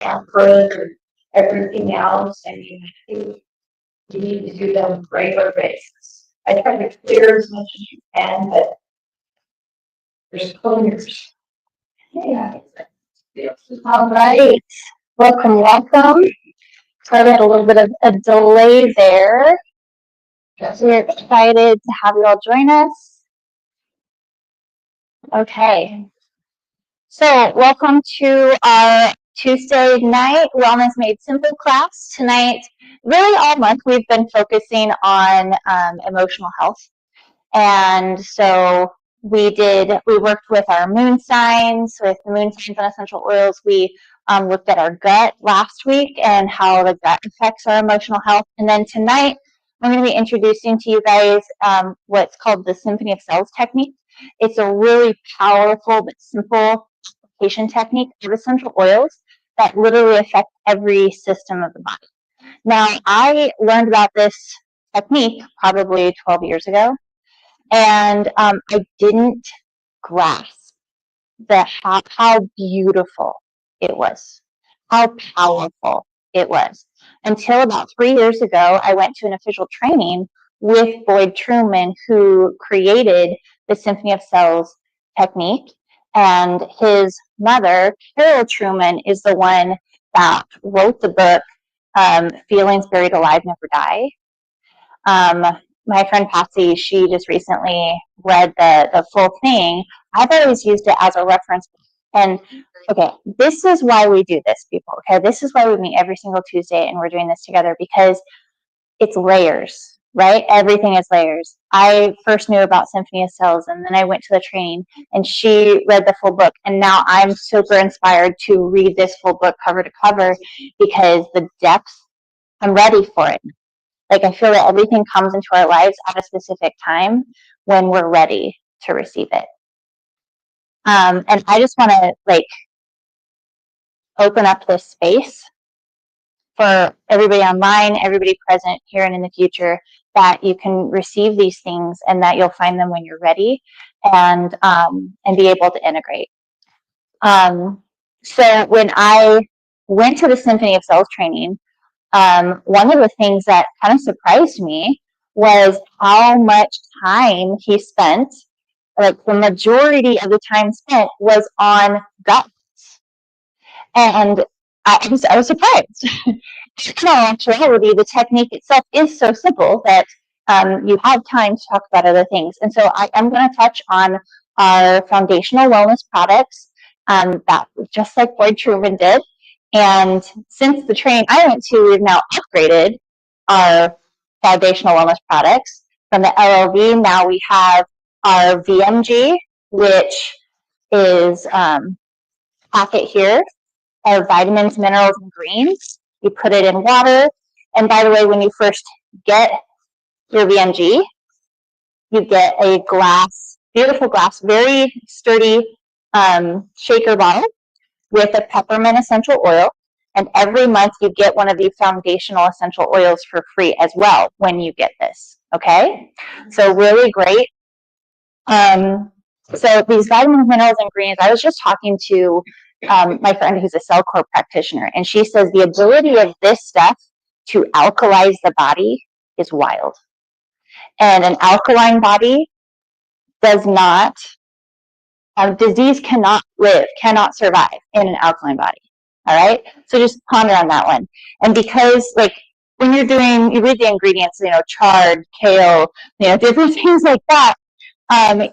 pampered and everything else. I mean, I think you need to do them on a regular basis. I try to clear as much as you can, but there's cleaners. Yeah. All right. Welcome, welcome. Sorry we had a little bit of a delay there. We're excited to have you all join us. Okay. So welcome to our Tuesday night Wellness Made Simple class. Tonight, really all month, we've been focusing on emotional health. And so we worked with our moon signs, with the moon signs and essential oils. We looked at our gut last week and how the gut affects our emotional health. And then tonight, I'm going to be introducing to you guys what's called the Symphony of Cells technique. It's a really powerful but simple application technique of essential oils that literally affect every system of the body. Now, I learned about this technique probably 12 years ago. And I didn't grasp how beautiful it was, how powerful it was. Until about 3 years ago, I went to an official training with Boyd Truman, who created the Symphony of Cells technique. And his mother, Carol Truman, is the one that wrote the book, Feelings Buried Alive Never Die. My friend Patsy, she just recently read the full thing. I've always used it as a reference. And okay, this is why we do this, people. Okay, this is why we meet every single Tuesday and we're doing this together, because it's layers, right? Everything is layers. I first knew about Symphony of Cells, and then I went to the training and she read the full book. And now I'm super inspired to read this full book cover to cover, because the depth, I'm ready for it. Like, I feel that everything comes into our lives at a specific time when we're ready to receive it. And I just want to open up this space for everybody online, everybody present here and in the future, that you can receive these things and that you'll find them when you're ready, and be able to integrate. So when I went to the Symphony of Cells training, one of the things that kind of surprised me was how much time he spent. Like, the majority of the time spent was on gut. And I was surprised. In all actuality, the technique itself is so simple that you have time to talk about other things. And so I'm going to touch on our foundational wellness products, that just like Boyd Truman did. And since the training I went to, we've now upgraded our foundational wellness products from the LLV. Now we have our VMG, which is packet here, our vitamins, minerals, and greens. You put it in water. And by the way, when you first get your VMG, you get a glass, beautiful glass, very sturdy shaker bottle with a peppermint essential oil. And every month you get one of the foundational essential oils for free as well when you get this. Okay? So really great. So these vitamins, minerals, and greens, I was just talking to my friend who's a cell core practitioner, and she says the ability of this stuff to alkalize the body is wild. And an alkaline body does not, disease cannot live, cannot survive in an alkaline body. All right? So just ponder on that one. And because, like, when you read the ingredients, chard, kale, different things like that,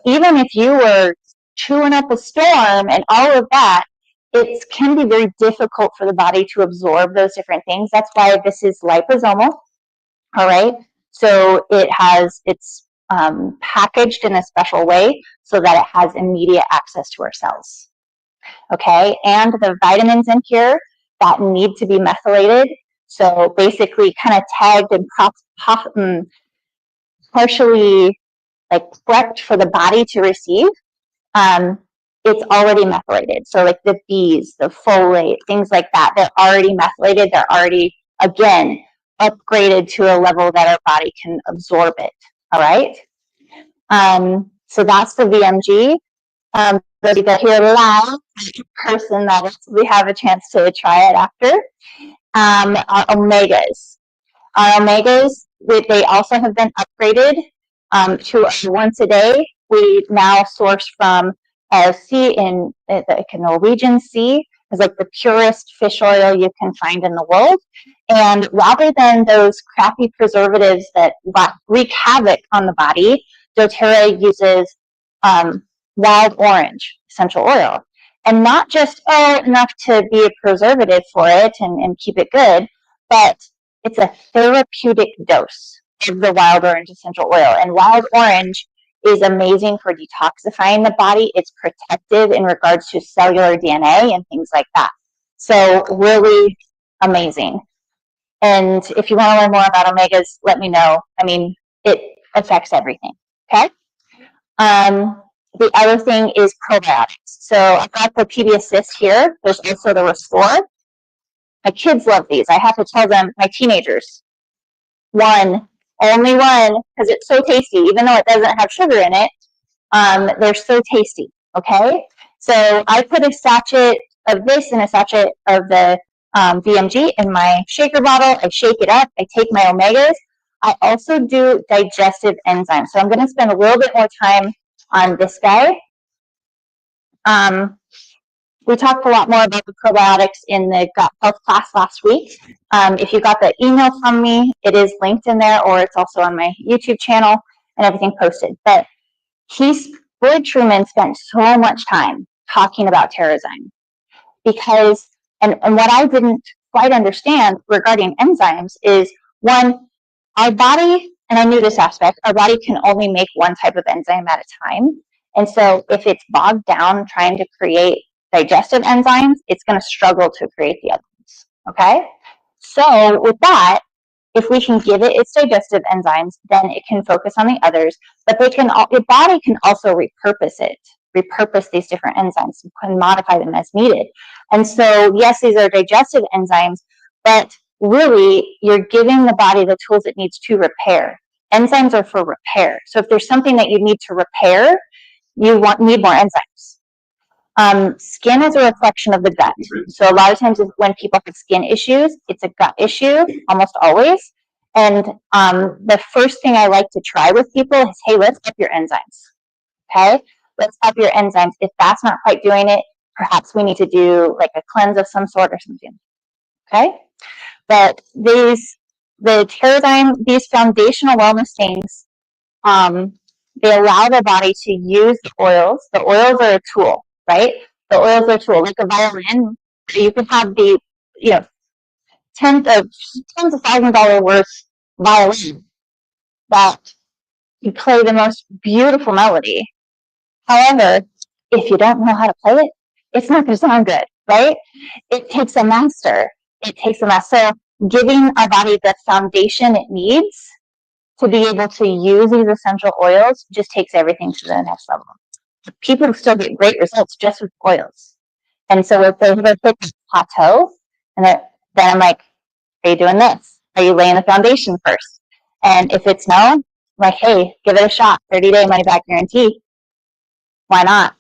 even if you were chewing up a storm and all of that, it can be very difficult for the body to absorb those different things. That's why this is liposomal. All right. So it's packaged in a special way so that it has immediate access to our cells. Okay. And the vitamins in here that need to be methylated, so basically kind of tagged and partially prepped for the body to receive, it's already methylated. So like the B's, the folate, things like that, they're already methylated. They're already, again, upgraded to a level that our body can absorb it. All right. So that's the VMG. Those of you that hear live person, that is, we have a chance to try it after. Our omegas. Our omegas, they also have been upgraded to once a day. We now source from a sea in the Norwegian Sea. It's like the purest fish oil you can find in the world. And rather than those crappy preservatives that wreak havoc on the body, doTERRA uses wild orange essential oil. And not just, enough to be a preservative for it and keep it good, but it's a therapeutic dose of the wild orange essential oil. And wild orange is amazing for detoxifying the body. It's protective in regards to cellular DNA and things like that. So really amazing. And if you want to learn more about omegas, let me know. I mean, it affects everything. Okay. The other thing is probiotics. So I've got the PB Assist here. There's also the Restore. My kids love these. I have to tell them, my teenagers, only one, because it's so tasty, even though it doesn't have sugar in it. They're so tasty. Okay. So I put a sachet of this and a sachet of the VMG in my shaker bottle. I shake it up. I take my omegas. I also do digestive enzymes. So I'm going to spend a little bit more time on this guy. We talked a lot more about the probiotics in the gut health class last week. If you got the email from me, it is linked in there, or it's also on my YouTube channel and everything posted. But Floyd Truman spent so much time talking about Terrazyme because, and what I didn't quite understand regarding enzymes is, one, our body, and I knew this aspect, our body can only make one type of enzyme at a time. And so if it's bogged down trying to create digestive enzymes, it's going to struggle to create the other ones. Okay? So with that, if we can give it its digestive enzymes, then it can focus on the others, but your body can also repurpose these different enzymes and modify them as needed. And so, yes, these are digestive enzymes, but really, you're giving the body the tools it needs to repair. Enzymes are for repair. So if there's something that you need to repair, you need more enzymes. Skin is a reflection of the gut. So a lot of times when people have skin issues, it's a gut issue, almost always. And the first thing I like to try with people is, hey, let's up your enzymes. Okay? Let's up your enzymes. If that's not quite doing it, perhaps we need to do like a cleanse of some sort or something. Okay? But the Terrazyme, these foundational wellness things, they allow the body to use the oils. The oils are a tool, right? The oils are a tool. Like a violin, you can have the, tens of $1,000 worth violin that you play the most beautiful melody. However, if you don't know how to play it, it's not going to sound good, right? It takes a master. So giving our body the foundation it needs to be able to use these essential oils just takes everything to the next level. People still get great results just with oils. And so if they hit the plateau, and then I'm like, are you doing this? Are you laying the foundation first? And if it's no, I'm like, hey, give it a shot. 30-day money back guarantee. Why not?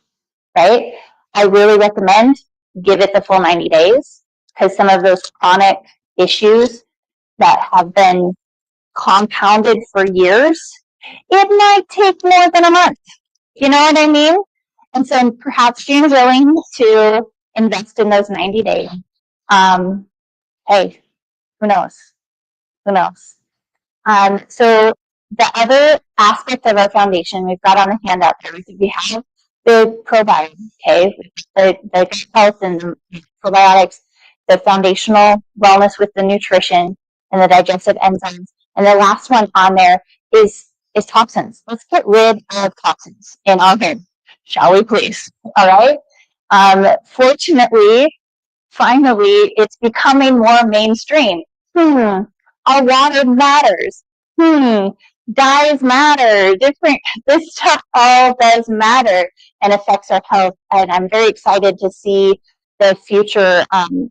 Right? I really recommend give it the full 90 days because some of those chronic issues that have been compounded for years, it might take more than a month. You know what I mean? And so perhaps being willing to invest in those 90 days. Hey, who knows? Who knows? So the other aspect of our foundation we've got on the handout there, we have the probiotics, okay, the health and the probiotics, the foundational wellness with the nutrition and the digestive enzymes. And the last one on there is toxins. Let's get rid of toxins in our home, shall we please? All right. Fortunately, finally, it's becoming more mainstream. Our water matters. Dyes matter. This stuff all does matter and affects our health. And I'm very excited to see the future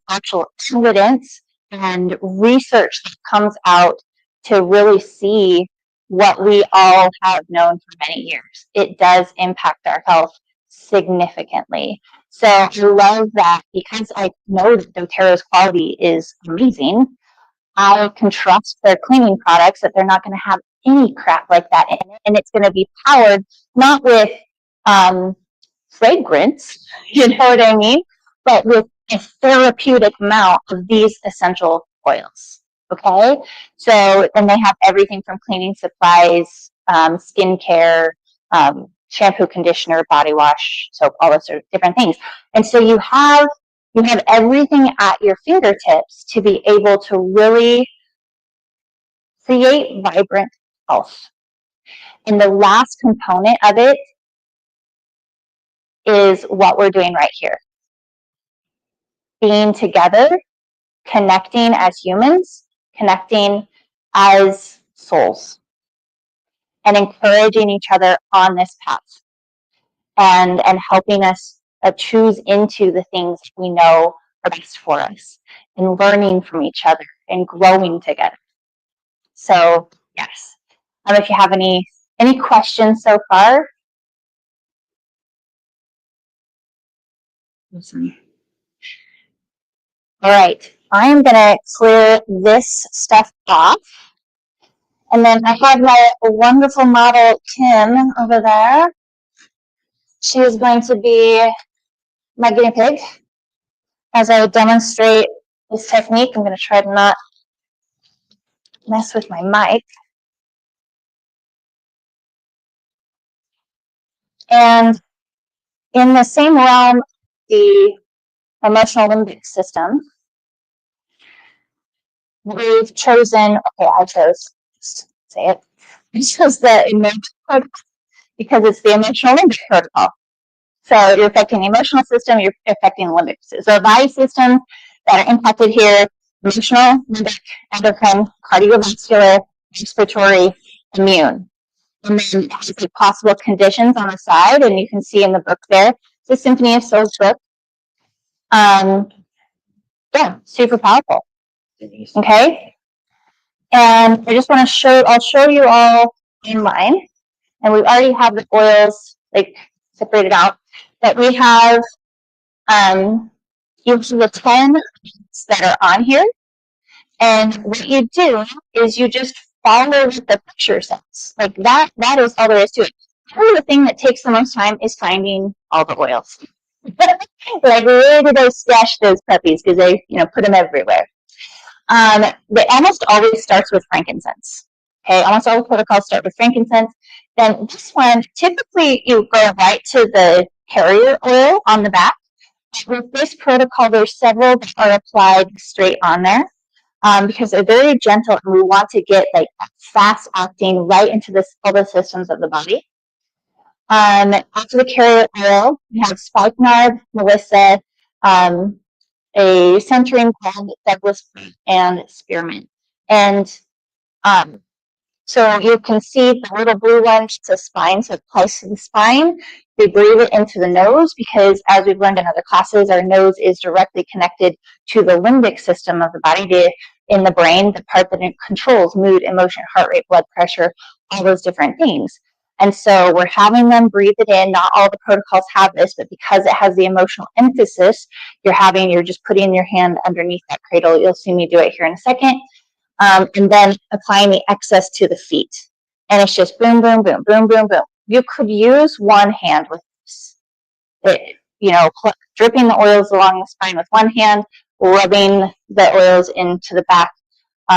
actual evidence and research that comes out to really see what we all have known for many years. It does impact our health significantly. So I love that because I know that doTERRA's quality is amazing. I can trust their cleaning products that they're not going to have any crap like that in it, and it's going to be powered not with fragrance, you know what I mean, but with a therapeutic amount of these essential oils. Okay, so and they have everything from cleaning supplies, skincare, shampoo, conditioner, body wash, soap, all those sort of different things. And so you have everything at your fingertips to be able to really create vibrant health. And the last component of it is what we're doing right here. Being together, connecting as humans, connecting as souls, and encouraging each other on this path, and helping us choose into the things we know are best for us, and learning from each other and growing together. So yes, if you have any questions so far. Awesome. All right, I am going to clear this stuff off. And then I have my wonderful model, Kim, over there. She is going to be my guinea pig as I demonstrate this technique. I'm going to try to not mess with my mic. And in the same realm, the emotional limbic system, we've chosen, I chose, just say it, I chose the emotional protocol because it's the emotional limbic protocol. So you're affecting the emotional system, you're affecting the limbic system. So body systems that are impacted here: emotional, limbic, endocrine, cardiovascular, respiratory, immune. And then has the possible conditions on the side, and you can see in the book there, the Symphony of Souls book. Yeah, super powerful. Okay. And I just want to I'll show you all in mine. And we already have the oils like separated out. But we have usually the 10 that are on here. And what you do is you just follow what the picture says. Like that is all there is to it. Probably the thing that takes the most time is finding all the oils. Like, where did I stash those puppies? Because they, put them everywhere. They almost always starts with frankincense. Okay, almost all the protocols start with frankincense. Then this one, typically you go right to the carrier oil on the back. With this protocol, there's several that are applied straight on there because they're very gentle, and we want to get like fast acting right into all the systems of the body. After the carrier oil, we have spikenard, melissa, a centering blend, Douglas, and spearmint. And so you can see the little blue one, it's a spine, so it applies to the spine. We breathe it into the nose because, as we've learned in other classes, our nose is directly connected to the limbic system of the body, in the brain, the part that controls mood, emotion, heart rate, blood pressure, all those different things. And so we're having them breathe it in. Not all the protocols have this, but because it has the emotional emphasis, you're just putting your hand underneath that cradle. You'll see me do it here in a second. And then applying the excess to the feet. And it's just boom, boom, boom, boom, boom, boom. You could use one hand with this. Dripping the oils along the spine with one hand, rubbing the oils into the back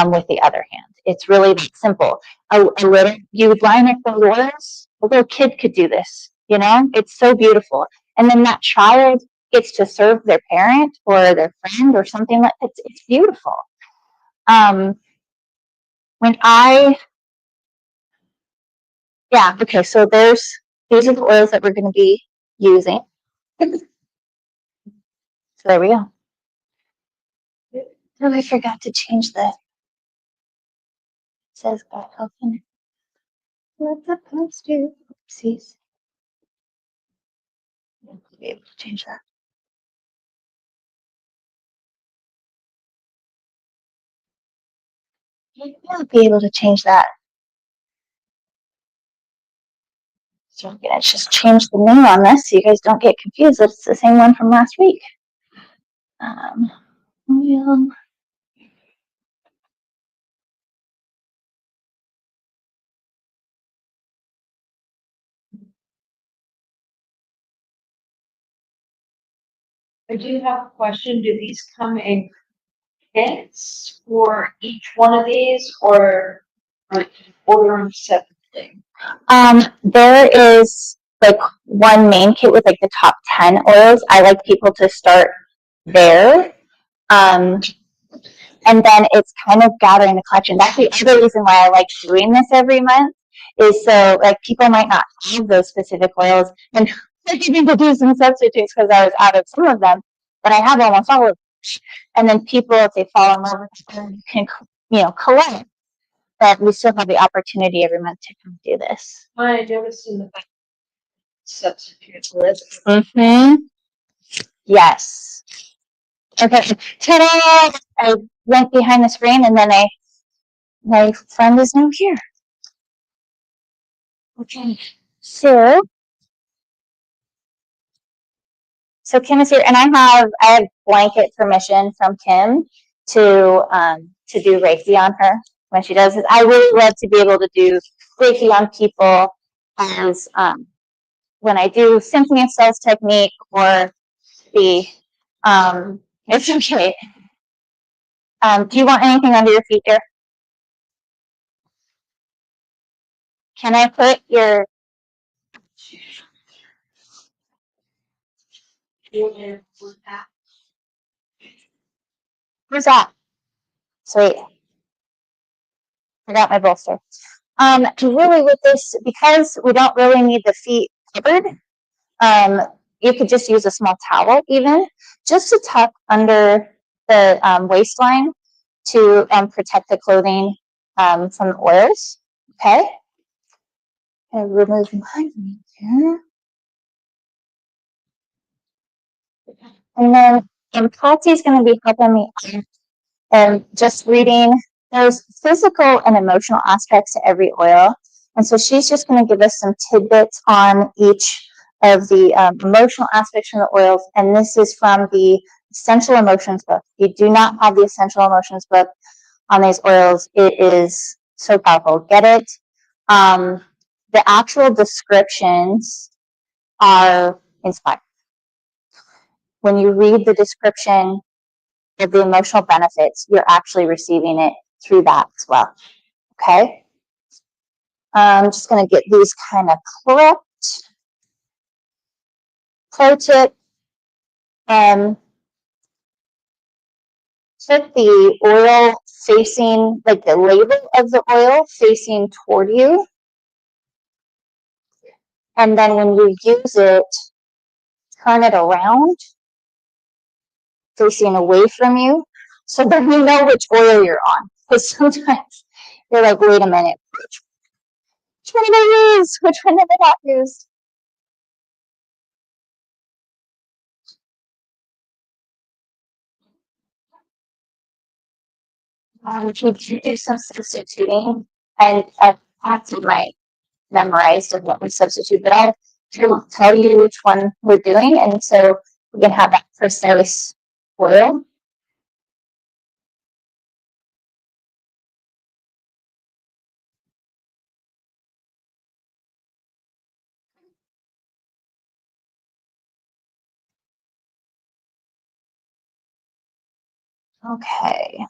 with the other hand. It's really that simple. You would line up those oils. A little kid could do this. It's so beautiful. And then that child gets to serve their parent or their friend or something like that. It's beautiful. So these are the oils that we're going to be using. So there we go. Oh, I forgot to change it says God helping. What's supposed to? Oopsies. I'll be able to change that. I'll be able to change that. So I'm gonna just change the name on this so you guys don't get confused. It's the same one from last week. Oil. I do have a question. Do these come in kits for each one of these or order them separately? There is like one main kit with like the top 10 oils. I like people to start there. And then it's kind of gathering the collection. That's the other reason why I like doing this every month is so like people might not have those specific oils and even to do some substitutes because I was out of some of them, but I have almost all of them. And then people, if they fall in love with them, can collect. But we still have the opportunity every month to come do this. I noticed in the substitute list. Mm-hmm. Yes. Okay. Ta-da! I went behind the screen and then my friend is now here. Okay. So Kim is here, and I have blanket permission from Kim to do Reiki on her when she does it. I really love to be able to do Reiki on people as when I do Symphony of Cells technique or the it's okay. Do you want anything under your feet, dear? Can I put your where's that? Sweet. Forgot my bolster. Really with this, because we don't really need the feet covered, you could just use a small towel even, just to tuck under the waistline to protect the clothing from the oils. Okay. And remove my here. And then Patty is going to be helping me and just reading. There's physical and emotional aspects to every oil. And so she's just going to give us some tidbits on each of the emotional aspects from the oils. And this is from the Essential Emotions book. If you do not have the Essential Emotions book on these oils, it is so powerful. Get it. The actual descriptions are inspiring. When you read the description of the emotional benefits, you're actually receiving it through that as well. Okay. I'm just going to get these kind of clipped. Pro tip, put the oil facing, like the label of the oil facing toward you. And then when you use it, turn it around, facing away from you, so that you know which oil you're on. Because sometimes you're like, wait a minute, which one did I use? Which one did I not use? To do some substituting, and I've actually my memorized of what we substitute, but I'll tell you which one we're doing, and so we can have that precise oil. Okay.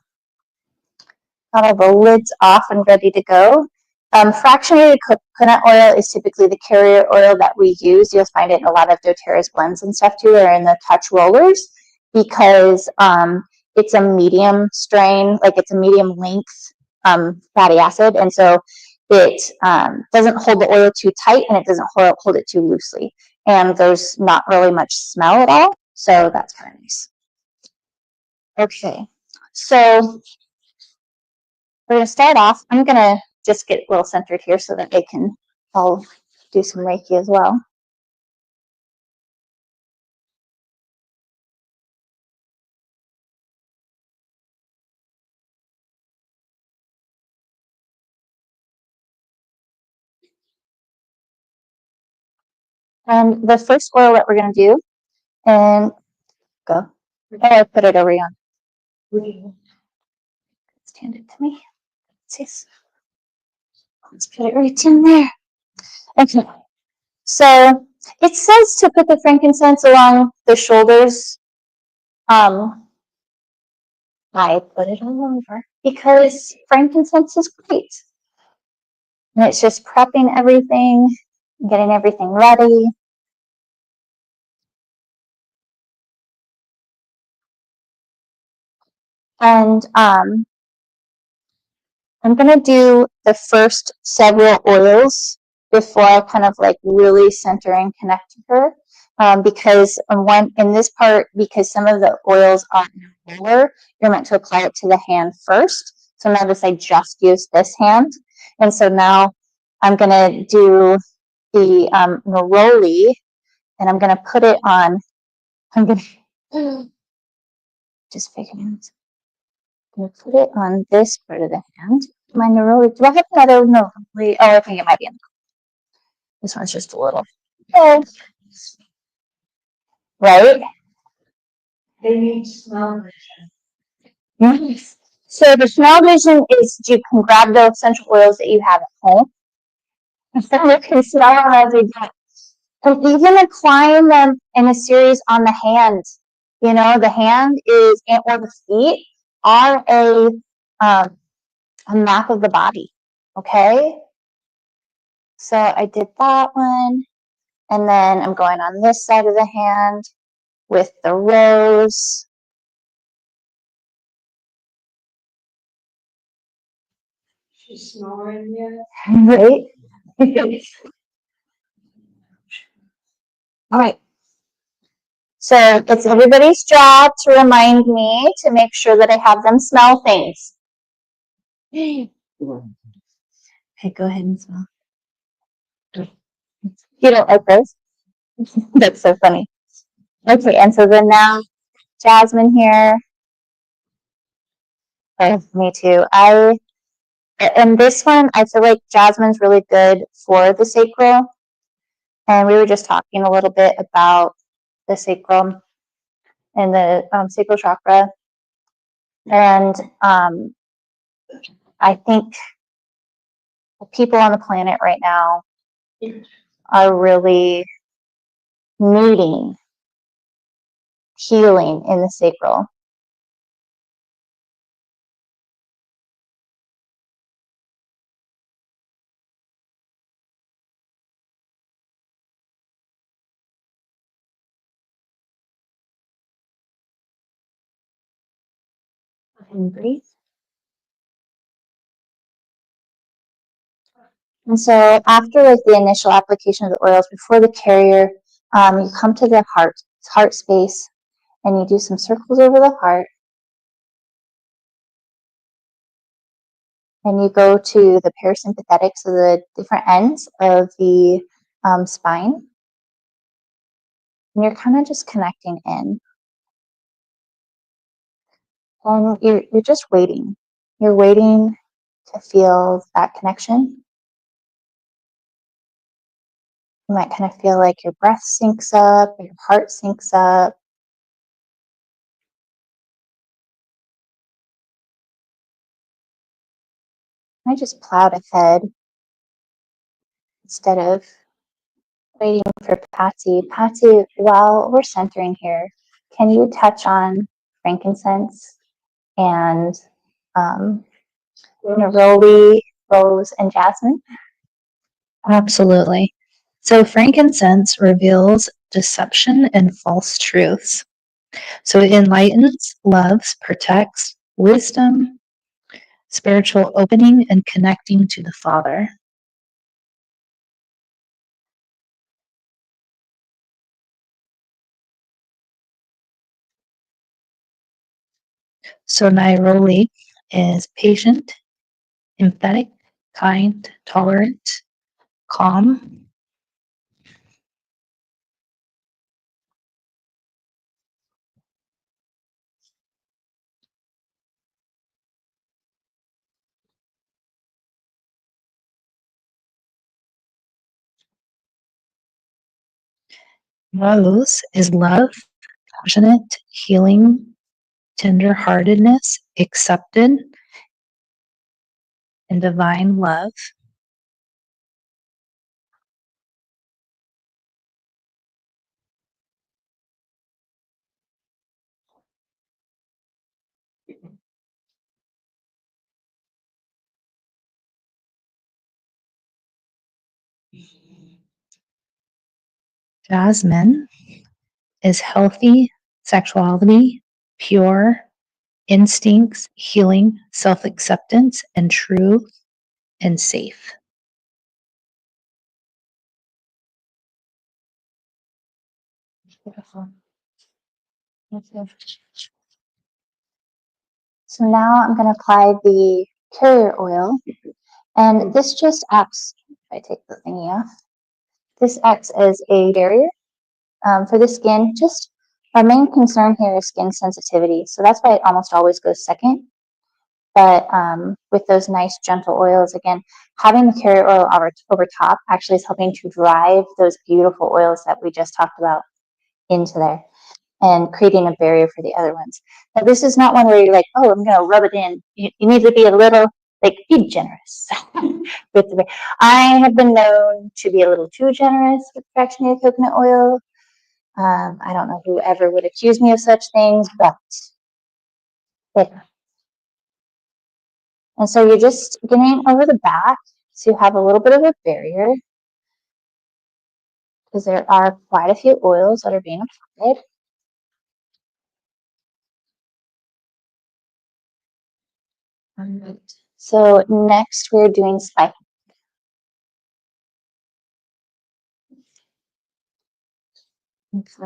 Got all the lids off and ready to go. Fractionated coconut oil is typically the carrier oil that we use. You'll find it in a lot of doTERRA's blends and stuff too, or in the touch rollers, because it's a medium strain, like it's a medium length fatty acid, and so it doesn't hold the oil too tight and it doesn't hold it too loosely. And there's not really much smell at all, so that's kind of nice. Okay, so we're going to start off. I'm going to just get a little centered here so that they can all do some Reiki as well. And the first oil that we're going to do, and go. I put it over on. Stand it to me. Let's put it right in there. Okay. So it says to put the frankincense along the shoulders. I put it all over because frankincense is great. And it's just prepping everything, getting everything ready. And I'm going to do the first several oils before I kind of like really center and connect to her. Because in this part, because some of the oils are lower, you're meant to apply it to the hand first. So notice I just used this hand. And so now I'm going to do the neroli, and I'm going to put it on. I'm going to just figuring it. I'm going to put it on this part of the hand. My neroli. Do I have another neroli? Oh, I think it might be in. This one's just a little. Oh. Right? They need smell. Yes. So the smell vision is you can grab the essential oils that you have at home. And so you can smell them as you go. And even applying them in a series on the hand. You know, the hand is, or the feet are a map of the body. Okay? So I did that one. And then I'm going on this side of the hand with the rose. She's snoring yet? Right? All right. So it's everybody's job to remind me to make sure that I have them smell things. Okay, go ahead and smell. You don't like those? That's so funny. Okay, and so then now Jasmine here. Oh, me too. And this one, I feel like Jasmine's really good for the sacral. And we were just talking a little bit about the sacrum and the sacral chakra. And I think people on the planet right now are really needing healing in the sacral. And breathe. And so after like the initial application of the oils, before the carrier, you come to the heart space, and you do some circles over the heart. And you go to the parasympathetic, so the different ends of the spine. And you're kind of just connecting in. And you're just waiting. You're waiting to feel that connection. You might kind of feel like your breath syncs up, or your heart syncs up. I just plowed ahead instead of waiting for Patsy. Patsy, while we're centering here, can you touch on frankincense and neroli, rose, and jasmine? Absolutely. So frankincense reveals deception and false truths. So it enlightens, loves, protects, wisdom, spiritual opening, and connecting to the Father. So Nairobi is patient, empathetic, kind, tolerant, calm. Rose is love, passionate, healing, tenderheartedness, accepted, and divine love. Jasmine is healthy, sexuality, pure, instincts, healing, self acceptance, and true and safe. Beautiful. Thank you. So now I'm going to apply the carrier oil, and this just acts, if I take the thingy off, this acts as a barrier for the skin. Just our main concern here is skin sensitivity, so that's why it almost always goes second. But with those nice gentle oils, again, having the carrier oil over top actually is helping to drive those beautiful oils that we just talked about into there and creating a barrier for the other ones. Now, this is not one where you're like, oh, I'm going to rub it in. You need to be a little, like, be generous with the. I have been known to be a little too generous with fractionated coconut oil. I don't know who ever would accuse me of such things, but yeah. And so you're just getting over the back, so you have a little bit of a barrier because there are quite a few oils that are being applied. So next we're doing spike.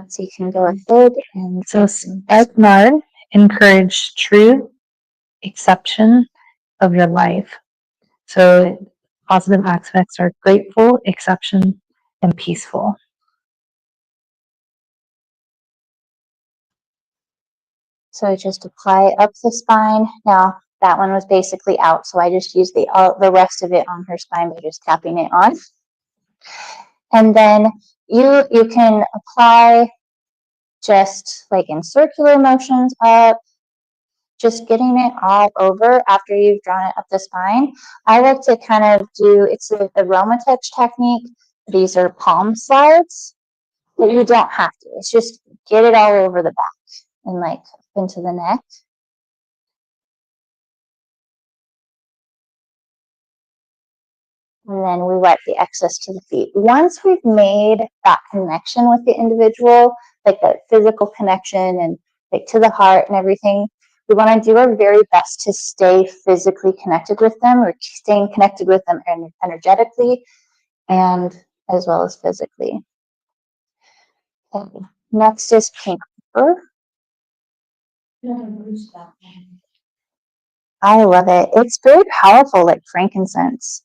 So you can go ahead and So spikenard encourage true exception of your life. So positive aspects are grateful, exception, and peaceful. so I just apply up the spine. Now that one was basically out, so I just used the rest of it on her spine by just tapping it on. And then you can apply just like in circular motions up, just getting it all over after you've drawn it up the spine. I like to kind of do, it's an aroma touch technique. These are palm slides, but you don't have to. It's just get it all over the back and like into the neck. And then we wipe the excess to the feet. Once we've made that connection with the individual, like that physical connection and like to the heart and everything, we want to do our very best to stay physically connected with them, or staying connected with them energetically and as well as physically. Okay. Next is pink pepper. I love it. It's very powerful, like frankincense.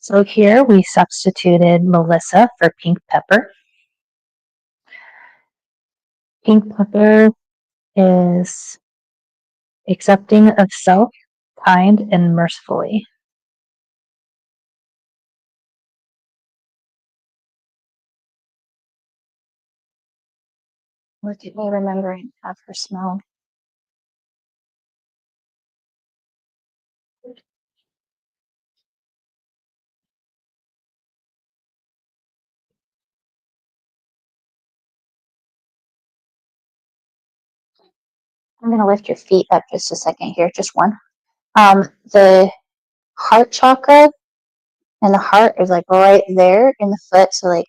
So here we substituted Melissa for pink pepper. Pink pepper is accepting of self, kind, and mercifully. Look at me remembering to have her smell. I'm going to lift your feet up just a second here, just one. The heart chakra and the heart is like right there in the foot. So like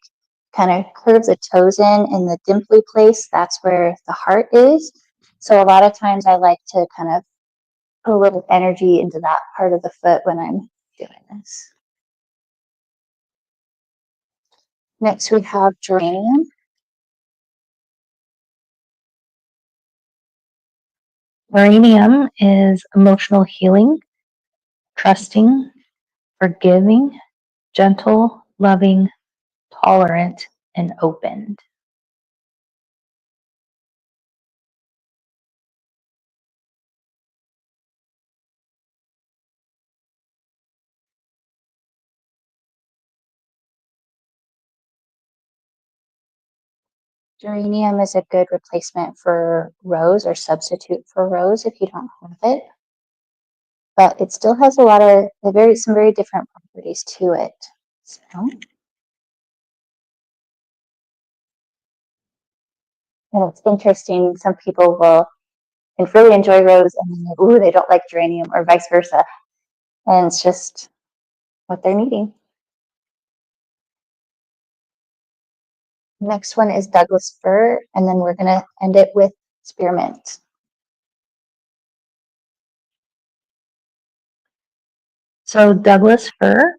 kind of curve the toes in the dimply place. That's where the heart is. So a lot of times I like to kind of put a little energy into that part of the foot when I'm doing this. Next we have geranium. Geranium is emotional healing, trusting, forgiving, gentle, loving, tolerant, and open. Geranium is a good replacement for rose or substitute for rose if you don't have it. But it still has a lot of some very different properties to it. So, and it's interesting, some people will really enjoy rose and then they don't like geranium, or vice versa. And it's just what they're needing. Next one is Douglas fir, and then we're going to end it with spearmint. So Douglas fir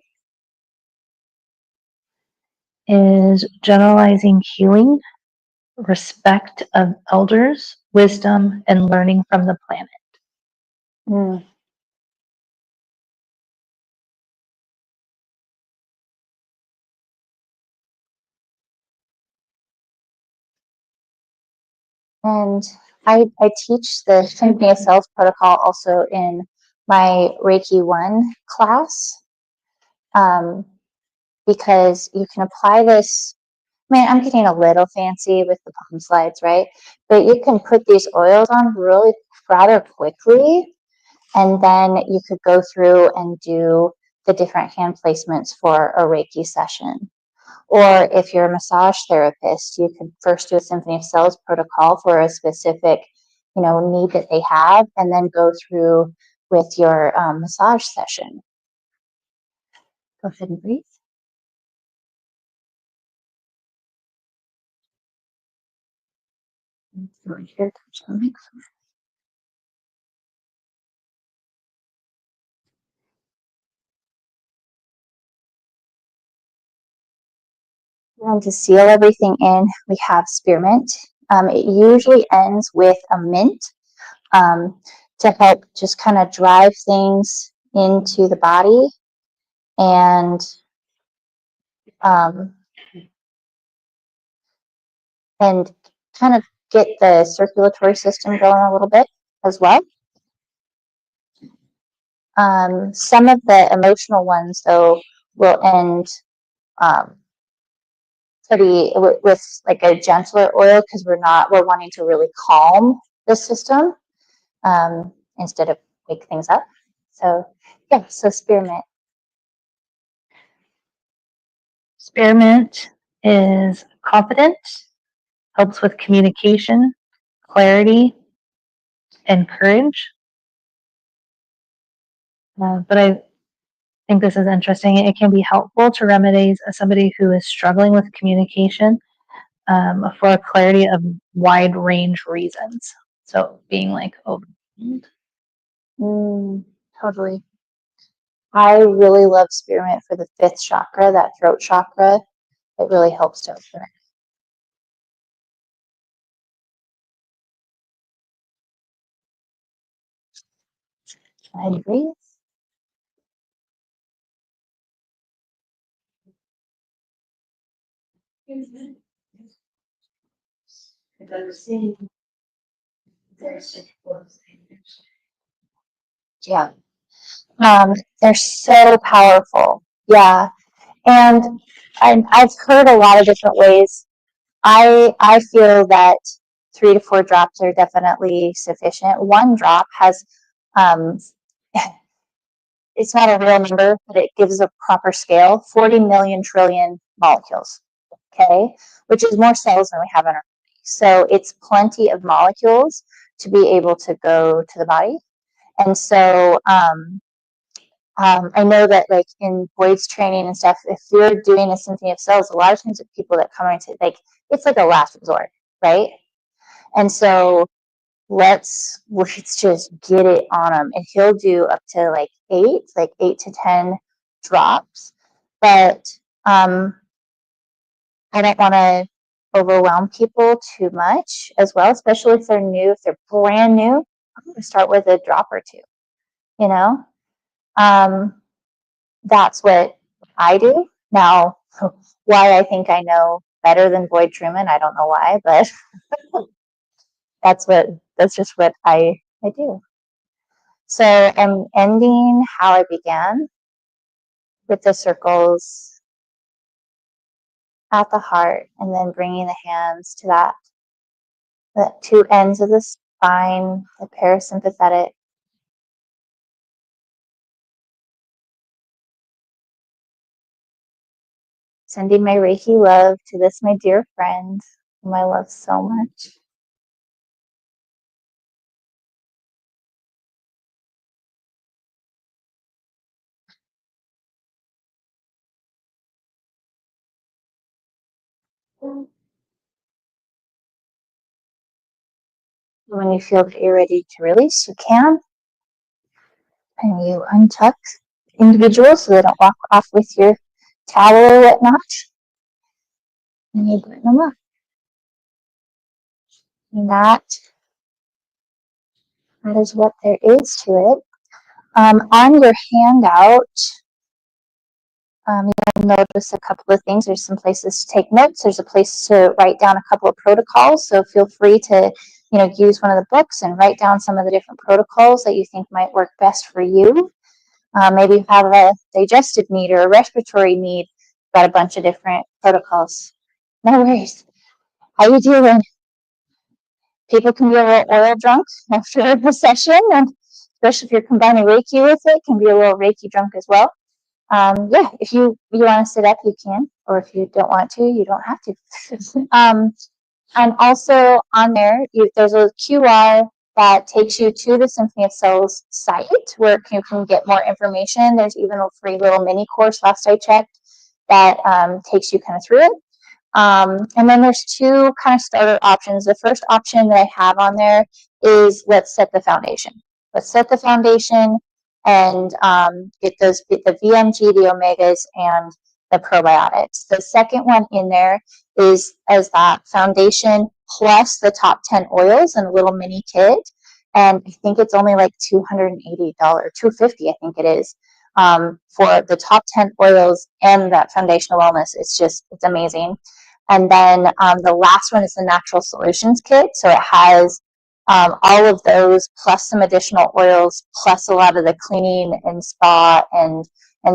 is generalizing healing, respect of elders, wisdom, and learning from the planet. Mm. And I teach the Symphony of Cells protocol also in my Reiki 1 class, because you can apply this. Man, I'm getting a little fancy with the palm slides, right? But you can put these oils on really rather quickly, and then you could go through and do the different hand placements for a Reiki session. Or if you're a massage therapist, you could first do a Symphony of Cells protocol for a specific, need that they have, and then go through with your massage session. Go ahead and breathe. Here, touch the microphone. And to seal everything in, we have spearmint. It usually ends with a mint, to help just kind of drive things into the body and kind of get the circulatory system going a little bit as well. Some of the emotional ones, though, will end pretty with like a gentler oil, because we're wanting to really calm the system instead of wake things up. So yeah, so spearmint. Spearmint is confident, helps with communication, clarity, and courage. But I think this is interesting. It can be helpful to remedies somebody who is struggling with communication, for clarity of wide range reasons. So being like overwhelmed. Totally. I really love spearmint for the 5th chakra, that throat chakra. It really helps to open it. I breathe. Yeah. They're so powerful. Yeah. And I've heard a lot of different ways. I feel that 3 to 4 drops are definitely sufficient. 1 drop has, it's not a real number, but it gives a proper scale, 40 million trillion molecules, okay? Which is more cells than we have in our body. So it's plenty of molecules to be able to go to the body. And so I know that like in Boyd's training and stuff, if you're doing a Symphony of Cells, a lot of times the people that come into it's like a last resort, right? And so let's just get it on him. And he'll do up to like 8 to 10 drops. But I don't want to overwhelm people too much as well, especially if they're new, if they're brand new. I'm going to start with a drop or 2, that's what I do. Now, why I think I know better than Boyd Truman, I don't know why, but that's just what I do. So I'm ending how I began with the circles at the heart, and then bringing the hands to the two ends of the spine, the parasympathetic. Sending my Reiki love to this, my dear friend, whom I love so much. When you feel that you're ready to release, you can. And you untuck individuals so they don't walk off with your towel or whatnot. And you bring them up. And that is what there is to it. On your handout, you'll notice a couple of things. There's some places to take notes. There's a place to write down a couple of protocols. So feel free to, use one of the books and write down some of the different protocols that you think might work best for you. Maybe you have a digestive need or a respiratory need. Got a bunch of different protocols. No worries. How you doing? People can be a little oil drunk after a session, and especially if you're combining Reiki with it, can be a little Reiki drunk as well. If you want to sit up, you can, or if you don't want to, you don't have to. And also on there, there's a QR that takes you to the Symphony of Souls site where you can get more information. There's even a free little mini course last I checked that takes you kind of through it. And then there's two kind of starter options. The first option that I have on there is let's set the foundation. Let's set the foundation and get the VMG, the omegas, and the probiotics. The second one in there is as that foundation plus the top 10 oils and a little mini kit. And I think it's only like $280, $250, I think it is, for the top 10 oils and that foundational wellness. It's amazing. And then the last one is the natural solutions kit. So it has all of those plus some additional oils, plus a lot of the cleaning and spa and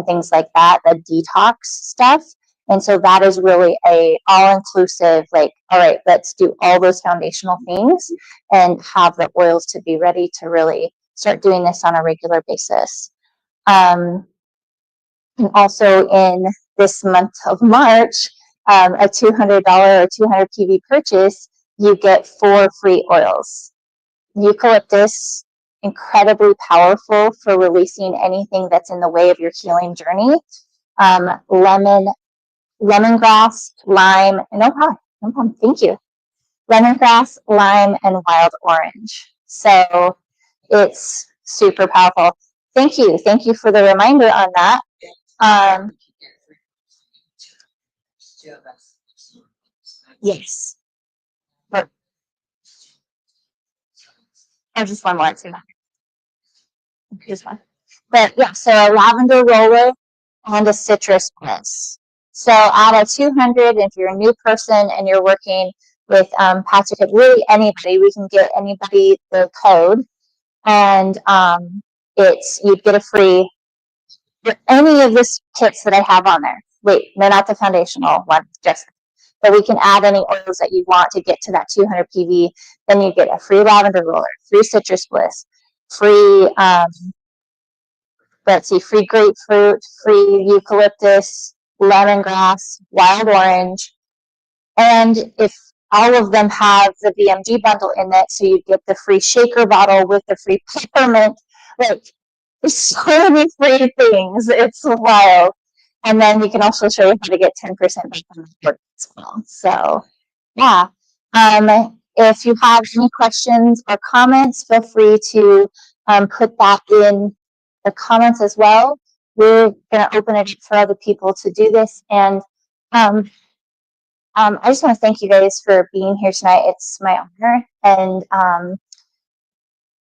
things like that, the detox stuff. And so that is really a all-inclusive, like, all right, let's do all those foundational things and have the oils to be ready to really start doing this on a regular basis. And also in this month of March, a $200 or 200 PV purchase, you get 4 free oils. Eucalyptus, incredibly powerful for releasing anything that's in the way of your healing journey. Lemongrass, lime, no problem, thank you. Lemongrass, lime, and wild orange. So it's super powerful. Thank you for the reminder on that. Yes. But just one more too. Here's one. But yeah, so a lavender roller and a citrus bliss. So out of 200, if you're a new person and you're working with Patrick, really anybody, we can get anybody the code, and you'd get a free for any of the kits that I have on there. Wait, no, not the foundational one, but we can add any oils that you want to get to that 200 PV. Then you get a free lavender roller, free citrus bliss, free free grapefruit, free eucalyptus, lemongrass, wild orange. And if all of them have the VMG bundle in it, so you get the free shaker bottle with the free peppermint. Like, there's so many free things. It's wild. And then we can also show you how to get 10% back on the board as well. So, yeah. If you have any questions or comments, feel free to put that in the comments as well. We're going to open it for other people to do this. And I just want to thank you guys for being here tonight. It's my honor. And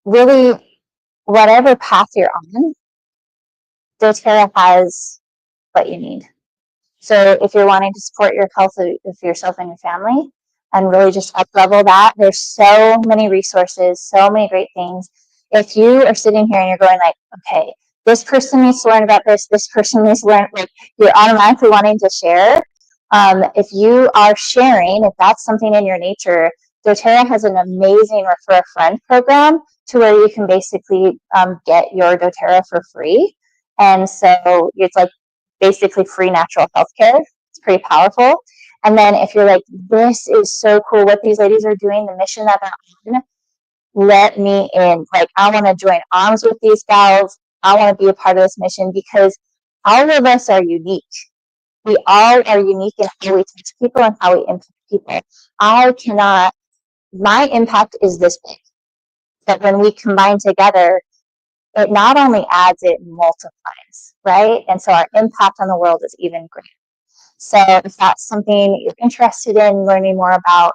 really, whatever path you're on, doTERRA has what you need. So if you're wanting to support your health of yourself and your family and really just up level that, there's so many resources, so many great things. If you are sitting here and you're going like, okay, this person needs to learn about this person needs to learn, like, you're automatically wanting to share, If you are sharing, if that's something in your nature, doTERRA has an amazing refer a friend program to where you can basically get your doTERRA for free. And so it's like basically free natural health care. It's pretty powerful. And then if you're like, this is so cool what these ladies are doing, the mission that they're on, let me in. Like, I want to join arms with these gals. I want to be a part of this mission because all of us are unique. We all are unique in how we touch people and how we impact people. My impact is this big. But when we combine together, it not only adds, it multiplies, right? And so our impact on the world is even greater. So if that's something you're interested in learning more about,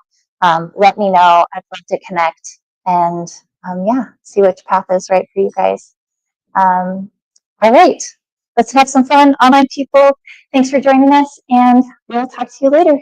let me know. I'd love to connect and see which path is right for you guys. All right, let's have some fun, online people. Thanks for joining us, and we'll talk to you later.